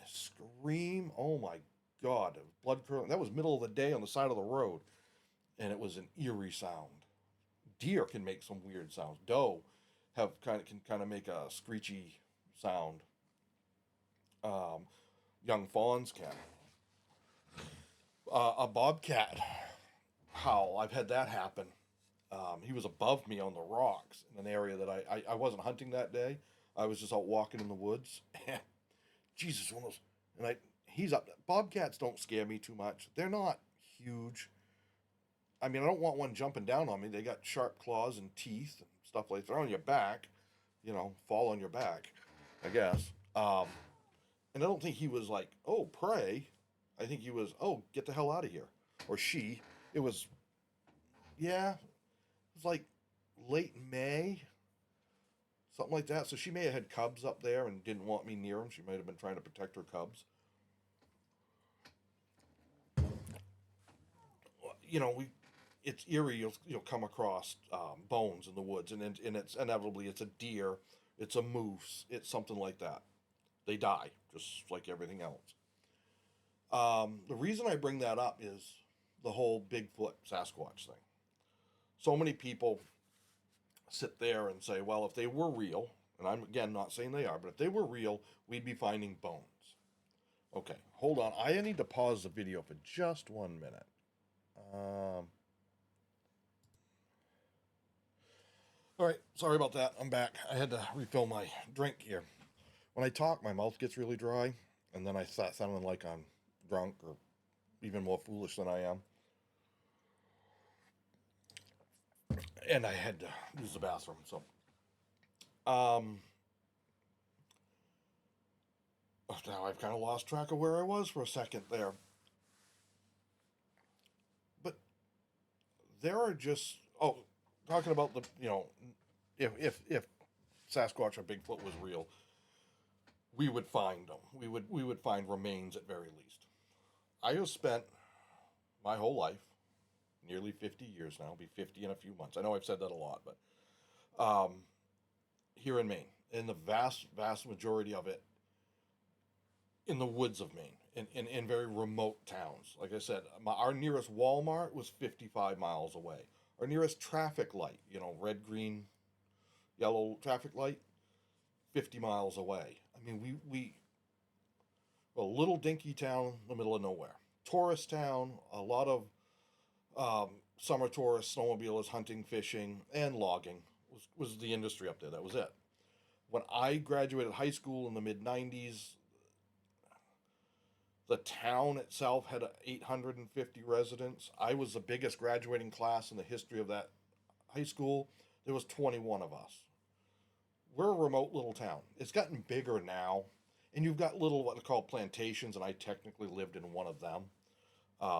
Scream, oh my God, blood curdling. That was middle of the day on the side of the road, and it was an eerie sound. Deer can make some weird sounds. Doe can kind of make a screechy sound. Young fawns can. A bobcat howl. I've had that happen. He was above me on the rocks in an area that I wasn't hunting that day. I was just out walking in the woods. And Jesus, one of those, and he's up. Bobcats don't scare me too much. They're not huge. I mean, I don't want one jumping down on me. They got sharp claws and teeth and stuff like that. They're on your back, fall on your back, I guess. And I don't think he was like, oh, prey. I think he was, oh, get the hell out of here. Or she. It was, yeah, it was like late May, something like that. So she may have had cubs up there and didn't want me near them. She might have been trying to protect her cubs. It's eerie. You'll come across bones in the woods, and it's inevitably it's a deer, it's a moose, it's something like that. They die just like everything else. The reason I bring that up is the whole Bigfoot Sasquatch thing. So many people sit there and say, well, if they were real, and I'm again not saying they are, but if they were real, we'd be finding bones. Okay, hold on. I need to pause the video for just 1 minute. All right, sorry about that. I'm back. I had to refill my drink here. When I talk, my mouth gets really dry, and then I start sounding like I'm drunk or even more foolish than I am. And I had to use the bathroom, so. Now I've kind of lost track of where I was for a second there. But there are just, talking about if Sasquatch or Bigfoot was real, we would find them. We would find remains at very least. I have spent my whole life, nearly 50 years now, I'll be 50 in a few months. I know I've said that a lot, but here in Maine, in the vast, vast majority of it, in the woods of Maine, in very remote towns. Like I said, our nearest Walmart was 55 miles away. Our nearest traffic light, red, green, yellow traffic light, 50 miles away. I mean, a little dinky town in the middle of nowhere. Tourist town, a lot of summer tourists, snowmobilers, hunting, fishing, and logging was the industry up there. That was it. When I graduated high school in the mid 90s, the town itself had 850 residents. I was the biggest graduating class in the history of that high school. There was 21 of us. We're a remote little town. It's gotten bigger now, and you've got little what are called plantations, and I technically lived in one of them,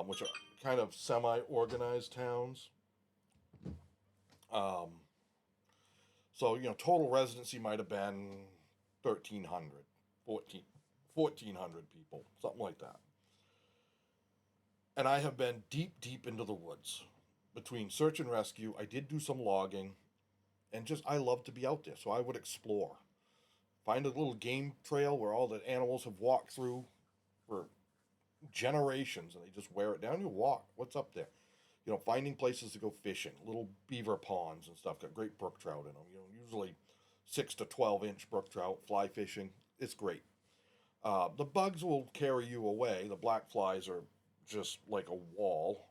which are kind of semi-organized towns. Um, so total residency might have been 1,300, 1,400 people, something like that. And I have been deep, deep into the woods. Between search and rescue, I did do some logging, and just I love to be out there, so I would explore. Find a little game trail where all the animals have walked through for generations, and they just wear it down. You walk. What's up there? Finding places to go fishing, little beaver ponds and stuff. Got great brook trout in them. Usually 6 to 12 inch brook trout. Fly fishing. It's great. The bugs will carry you away. The black flies are just like a wall,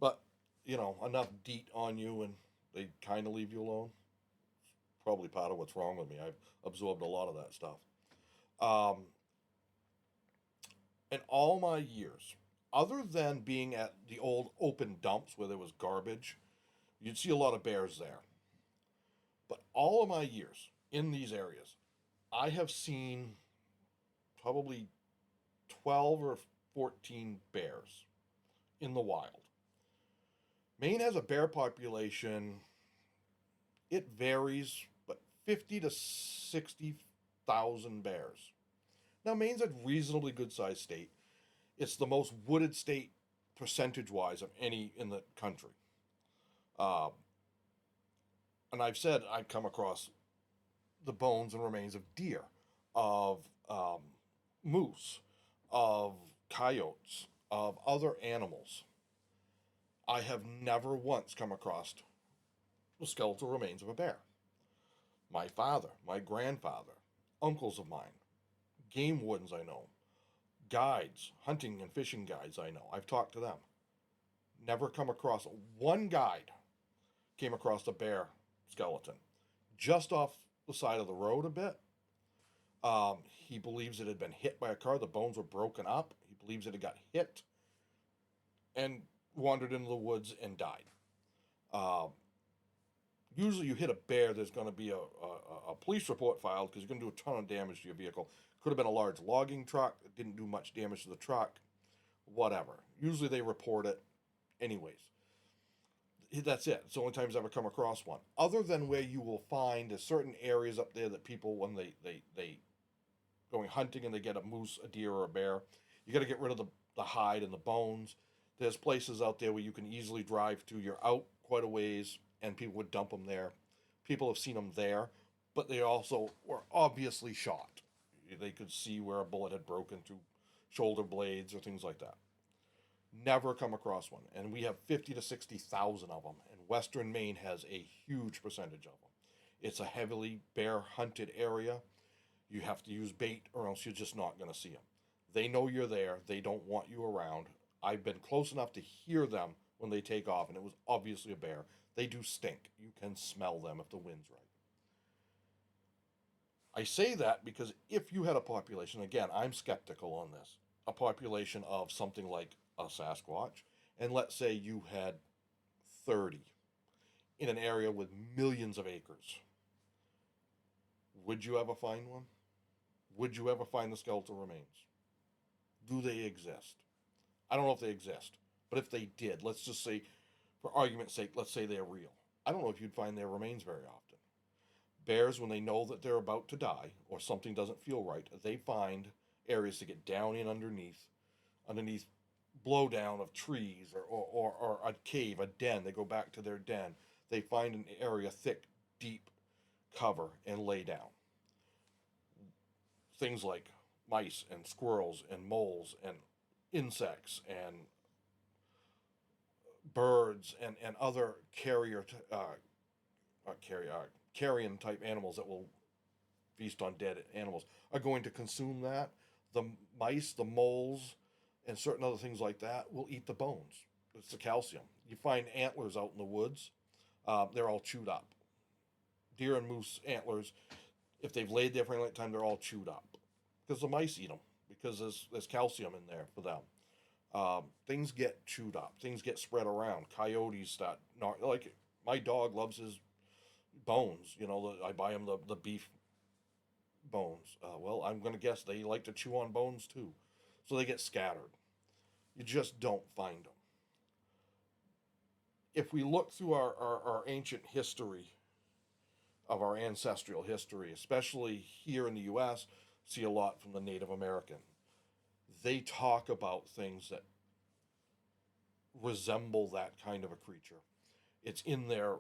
but enough DEET on you, and they kind of leave you alone. Probably part of what's wrong with me. I've absorbed a lot of that stuff. Um, in all my years, other than being at the old open dumps where there was garbage, you'd see a lot of bears there. But all of my years in these areas, I have seen probably 12 or 14 bears in the wild. Maine has a bear population, it varies, but 50 to 60,000 bears. Now, Maine's a reasonably good sized state. It's the most wooded state percentage wise of any in the country. Uh, and I've said I've come across the bones and remains of deer, of moose, of coyotes, of other animals. I have never once come across the skeletal remains of a bear. My father, my grandfather, uncles of mine, game wardens I know, guides, hunting and fishing guides I know. I've talked to them. Never come across one guide came across a bear skeleton just off the side of the road a bit. He believes it had been hit by a car. The bones were broken up. He believes it had got hit and wandered into the woods and died. Um, Usually, you hit a bear, there's going to be a police report filed because you're going to do a ton of damage to your vehicle. Could have been a large logging truck. It didn't do much damage to the truck. Whatever. Usually, they report it. Anyways, that's it. It's the only times I've ever come across one. Other than where you will find there's certain areas up there that people, when they going hunting and they get a moose, a deer, or a bear, you got to get rid of the hide and the bones. There's places out there where you can easily drive to. You're out quite a ways, and people would dump them there. People have seen them there, but they also were obviously shot. They could see where a bullet had broken through shoulder blades or things like that. Never come across one, and we have 50 to 60,000 of them, and Western Maine has a huge percentage of them. It's a heavily bear hunted area. You have to use bait, or else you're just not going to see them. They know you're there. They don't want you around. I've been close enough to hear them when they take off, and it was obviously a bear. They do stink. You can smell them if the wind's right. I say that because if you had a population, again, I'm skeptical on this, a population of something like a Sasquatch, and let's say you had 30 in an area with millions of acres, would you ever find one? Would you ever find the skeletal remains? Do they exist? I don't know if they exist, but if they did, let's just say, for argument's sake, let's say they're real. I don't know if you'd find their remains very often. Bears, when they know that they're about to die or something doesn't feel right, they find areas to get down in underneath blowdown of trees or a cave, a den. They go back to their den. They find an area, thick, deep cover, and lay down. Things like mice and squirrels and moles and insects and birds and other carrion type animals that will feast on dead animals are going to consume that. The mice, the moles, and certain other things like that will eat the bones. It's the calcium. You find antlers out in the woods, they're all chewed up. Deer and moose antlers, if they've laid there for any length of time, they're all chewed up because the mice eat them because there's calcium in there for them. Things get chewed up. Things get spread around. Coyotes start like my dog loves his bones. I buy him the beef bones. Well, I'm going to guess they like to chew on bones too, so they get scattered. You just don't find them. If we look through our ancient history of our ancestral history, especially here in the U.S., see a lot from the Native American. They talk about things that resemble that kind of a creature. It's in their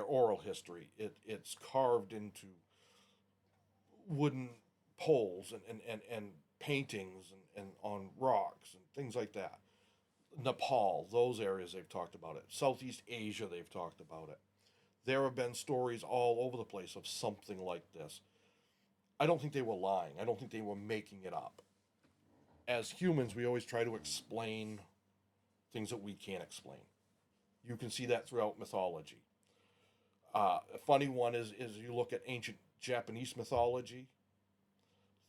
oral history. It's carved into wooden poles and paintings and on rocks and things like that. Nepal, those areas they've talked about it. Southeast Asia, they've talked about it. There have been stories all over the place of something like this. I don't think they were lying. I don't think they were making it up. As humans, we always try to explain things that we can't explain. You can see that throughout mythology. A funny one is you look at ancient Japanese mythology.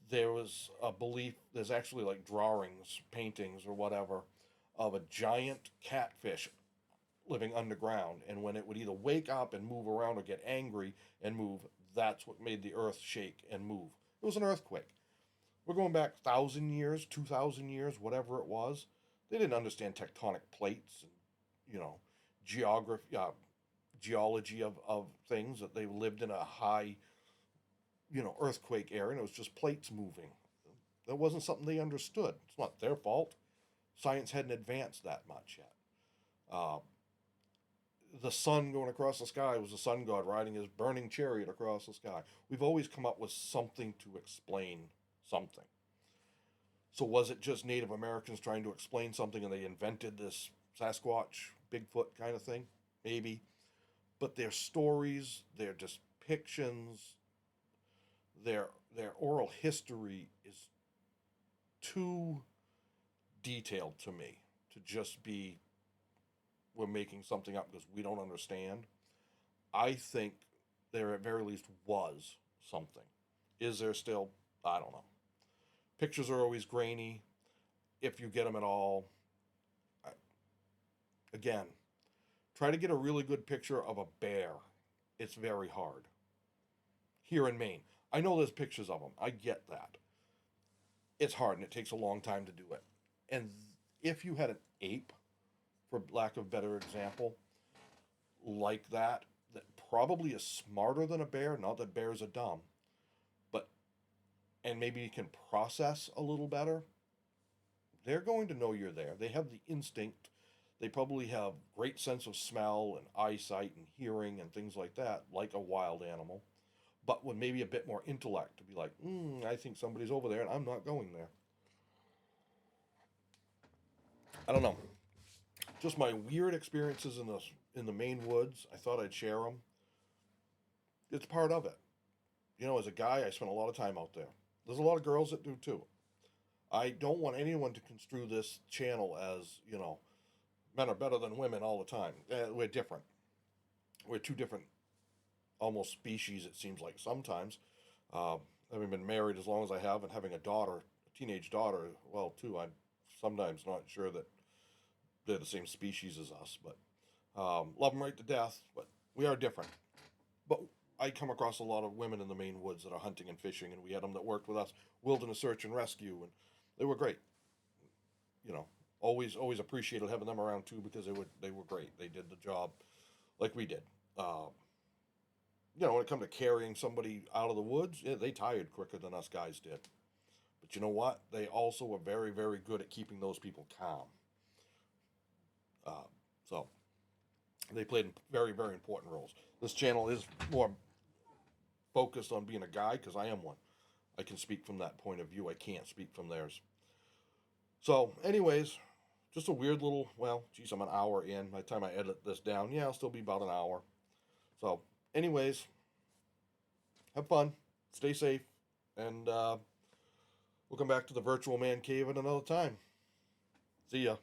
There was a belief. There's actually like drawings, paintings, or whatever, of a giant catfish living underground, and when it would either wake up and move around or get angry and move, that's what made the earth shake and move. It was an earthquake. We're going back 1,000 years, 2,000 years, whatever it was. They didn't understand tectonic plates and geography, geology of things. That they lived in a high, earthquake area, and it was just plates moving. That wasn't something they understood. It's not their fault. Science hadn't advanced that much yet. The sun going across the sky was the sun god riding his burning chariot across the sky. We've always come up with something to explain something. So was it just Native Americans trying to explain something and they invented this Sasquatch, Bigfoot kind of thing? Maybe. But their stories, their depictions, their oral history is too detailed to me to just be we're making something up because we don't understand. I think there at very least was something. Is there still? I don't know. Pictures are always grainy, if you get them at all. I, again, try to get a really good picture of a bear. It's very hard. Here in Maine. I know there's pictures of them. I get that. It's hard and it takes a long time to do it. And if you had an ape, for lack of a better example, like that probably is smarter than a bear. Not that bears are dumb, but and maybe you can process a little better. They're going to know you're there. They have the instinct. They probably have great sense of smell and eyesight and hearing and things like that, like a wild animal. But with maybe a bit more intellect to be like, I think somebody's over there and I'm not going there. I don't know. Just my weird experiences in the Maine woods. I thought I'd share them. It's part of it. As a guy, I spent a lot of time out there. There's a lot of girls that do too. I don't want anyone to construe this channel as men are better than women all the time. We're different. We're two different, almost species. It seems like sometimes. Having been married as long as I have and having a teenage daughter, well, too, I'm sometimes not sure that they're the same species as us, but love them right to death. But we are different. But I come across a lot of women in the Maine woods that are hunting and fishing, and we had them that worked with us, wilderness search and rescue, and they were great. Always appreciated having them around too because they were great. They did the job like we did. When it comes to carrying somebody out of the woods, yeah, they tired quicker than us guys did. But you know what? They also were very, very good at keeping those people calm. So they played very, very important roles. This channel is more focused on being a guy because I am one. I can speak from that point of view. I can't speak from theirs. So, anyways, just a weird little, well, geez, I'm an hour in. By the time I edit this down, yeah, I'll still be about an hour. So, anyways, have fun, stay safe, and we'll come back to the virtual man cave at another time. See ya.